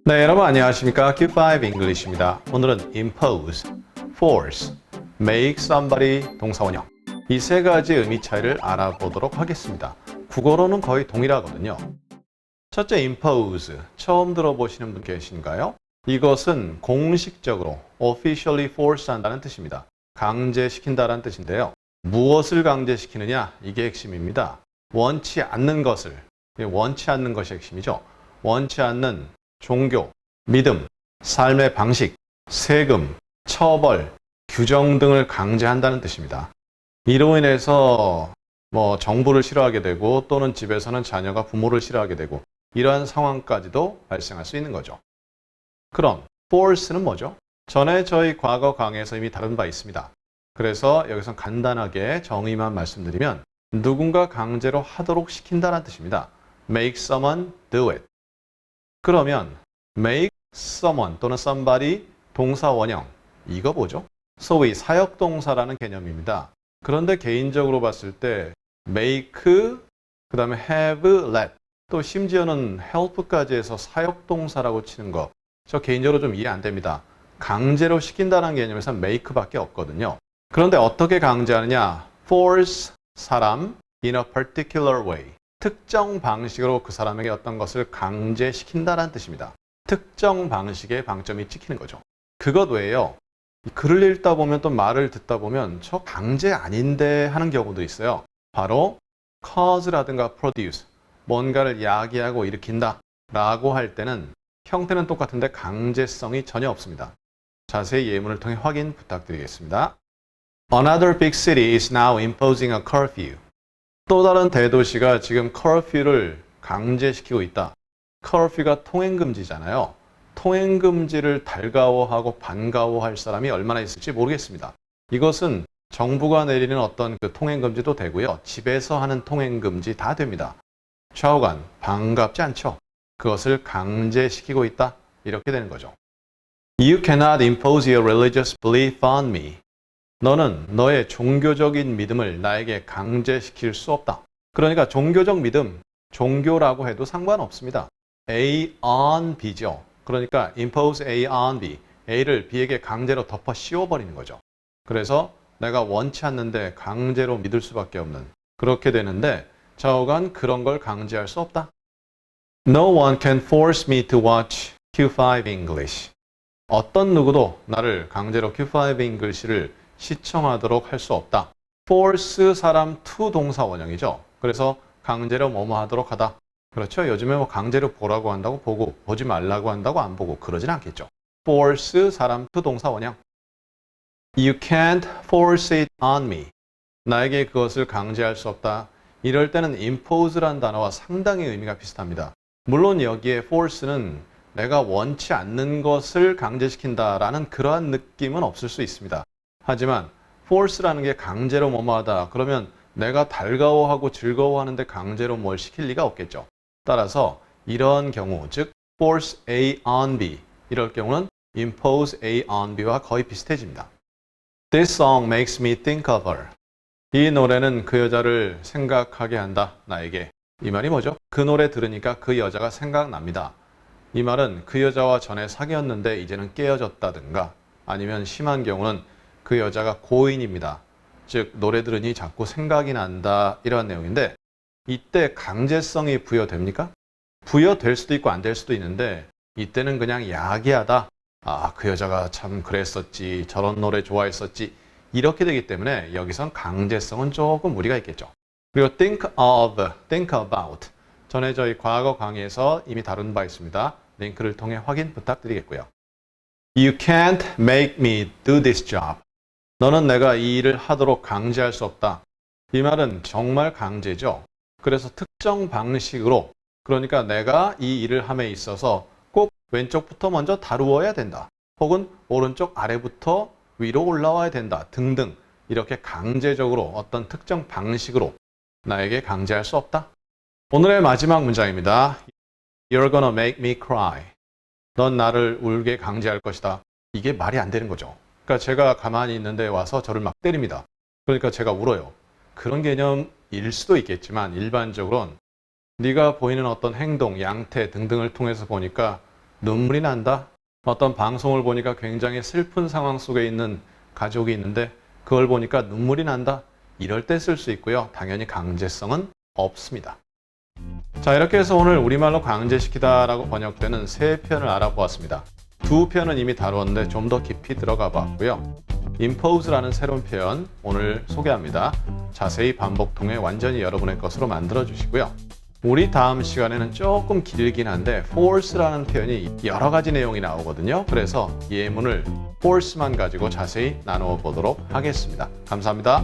네, 여러분 안녕하십니까? Q5 English입니다. 오늘은 impose, force, make somebody 동사원형 이 세 가지 의미 차이를 알아보도록 하겠습니다. 국어로는 거의 동일하거든요. 첫째, impose. 처음 들어보시는 분 계신가요? 이것은 공식적으로 officially force 한다는 뜻입니다. 강제시킨다는 뜻인데요. 무엇을 강제시키느냐? 이게 핵심입니다. 원치 않는 것이 핵심이죠. 원치 않는 종교, 믿음, 삶의 방식, 세금, 처벌, 규정 등을 강제한다는 뜻입니다. 이로 인해서 정부를 싫어하게 되고 또는 집에서는 자녀가 부모를 싫어하게 되고 이러한 상황까지도 발생할 수 있는 거죠. 그럼 force는 뭐죠? 전에 저희 과거 강의에서 이미 다룬 바 있습니다. 그래서 여기서 간단하게 정의만 말씀드리면 누군가 강제로 하도록 시킨다는 뜻입니다. make someone do it. 그러면 make someone 또는 somebody 동사 원형 이거 뭐죠? 소위 사역동사라는 개념입니다. 그런데 개인적으로 봤을 때 make, 그 다음에 have, let 또 심지어는 help까지 해서 사역동사라고 치는 거 저 개인적으로 좀 이해 안 됩니다. 강제로 시킨다는 개념에서 make밖에 없거든요. 그런데 어떻게 강제하느냐? force 사람 in a particular way. 특정 방식으로 그 사람에게 어떤 것을 강제시킨다는 뜻입니다. 특정 방식의 방점이 찍히는 거죠. 그것 외에요. 글을 읽다 보면 또 말을 듣다 보면 저 강제 아닌데 하는 경우도 있어요. 바로 cause라든가 produce, 뭔가를 야기하고 일으킨다 라고 할 때는 형태는 똑같은데 강제성이 전혀 없습니다. 자세히 예문을 통해 확인 부탁드리겠습니다. Another big city is now imposing a curfew. 또 다른 대도시가 지금 curfew를 강제시키고 있다. curfew가 통행금지잖아요. 통행금지를 달가워하고 반가워할 사람이 얼마나 있을지 모르겠습니다. 이것은 정부가 내리는 어떤 그 통행금지도 되고요. 집에서 하는 통행금지 다 됩니다. 좌우간 반갑지 않죠. 그것을 강제시키고 있다. 이렇게 되는 거죠. You cannot impose your religious belief on me. 너는 너의 종교적인 믿음을 나에게 강제시킬 수 없다. 그러니까 종교적 믿음, 종교라고 해도 상관없습니다. A on B죠. 그러니까 impose A on B. A를 B에게 강제로 덮어 씌워버리는 거죠. 그래서 내가 원치 않는데 강제로 믿을 수밖에 없는 그렇게 되는데 좌우간 그런 걸 강제할 수 없다. No one can force me to watch Q5 English. 어떤 누구도 나를 강제로 Q5 English를 시청하도록 할 수 없다. force 사람 to 동사 원형이죠. 그래서 강제로 뭐뭐 하도록 하다. 그렇죠. 요즘에 강제로 보라고 한다고 보고 보지 말라고 한다고 안 보고 그러진 않겠죠. force 사람 to 동사 원형. You can't force it on me. 나에게 그것을 강제할 수 없다. 이럴 때는 impose란 단어와 상당히 의미가 비슷합니다. 물론 여기에 force는 내가 원치 않는 것을 강제시킨다라는 그러한 느낌은 없을 수 있습니다. 하지만 force라는 게 강제로 뭐뭐하다. 그러면 내가 달가워하고 즐거워하는데 강제로 뭘 시킬 리가 없겠죠. 따라서 이런 경우, 즉 force A on B 이럴 경우는 impose A on B와 거의 비슷해집니다. This song makes me think of her. 이 노래는 그 여자를 생각하게 한다. 나에게. 이 말이 뭐죠? 그 노래 들으니까 그 여자가 생각납니다. 이 말은 그 여자와 전에 사귀었는데 이제는 깨어졌다든가 아니면 심한 경우는 그 여자가 고인입니다. 즉 노래 들으니 자꾸 생각이 난다 이런 내용인데 이때 강제성이 부여됩니까? 부여될 수도 있고 안 될 수도 있는데 이때는 그냥 야기하다. 아, 그 여자가 참 그랬었지. 저런 노래 좋아했었지. 이렇게 되기 때문에 여기선 강제성은 조금 무리가 있겠죠. 그리고 think of, think about. 전에 저희 과거 강의에서 이미 다룬 바 있습니다. 링크를 통해 확인 부탁드리겠고요. You can't make me do this job. 너는 내가 이 일을 하도록 강제할 수 없다. 이 말은 정말 강제죠. 그래서 특정 방식으로 그러니까 내가 이 일을 함에 있어서 꼭 왼쪽부터 먼저 다루어야 된다. 혹은 오른쪽 아래부터 위로 올라와야 된다. 등등 이렇게 강제적으로 어떤 특정 방식으로 나에게 강제할 수 없다. 오늘의 마지막 문장입니다. You're gonna make me cry. 넌 나를 울게 강제할 것이다. 이게 말이 안 되는 거죠. 그러니까 제가 가만히 있는데 와서 저를 막 때립니다. 그러니까 제가 울어요. 그런 개념일 수도 있겠지만 일반적으로는 네가 보이는 어떤 행동, 양태 등등을 통해서 보니까 눈물이 난다. 어떤 방송을 보니까 굉장히 슬픈 상황 속에 있는 가족이 있는데 그걸 보니까 눈물이 난다. 이럴 때 쓸 수 있고요. 당연히 강제성은 없습니다. 자, 이렇게 해서 오늘 우리말로 강제시키다 라고 번역되는 세 표현을 알아보았습니다. 두 표현은 이미 다루었는데 좀 더 깊이 들어가 봤고요. impose라는 새로운 표현 오늘 소개합니다. 자세히 반복 통해 완전히 여러분의 것으로 만들어 주시고요. 우리 다음 시간에는 조금 길긴 한데 force라는 표현이 여러 가지 내용이 나오거든요. 그래서 예문을 force만 가지고 자세히 나누어 보도록 하겠습니다. 감사합니다.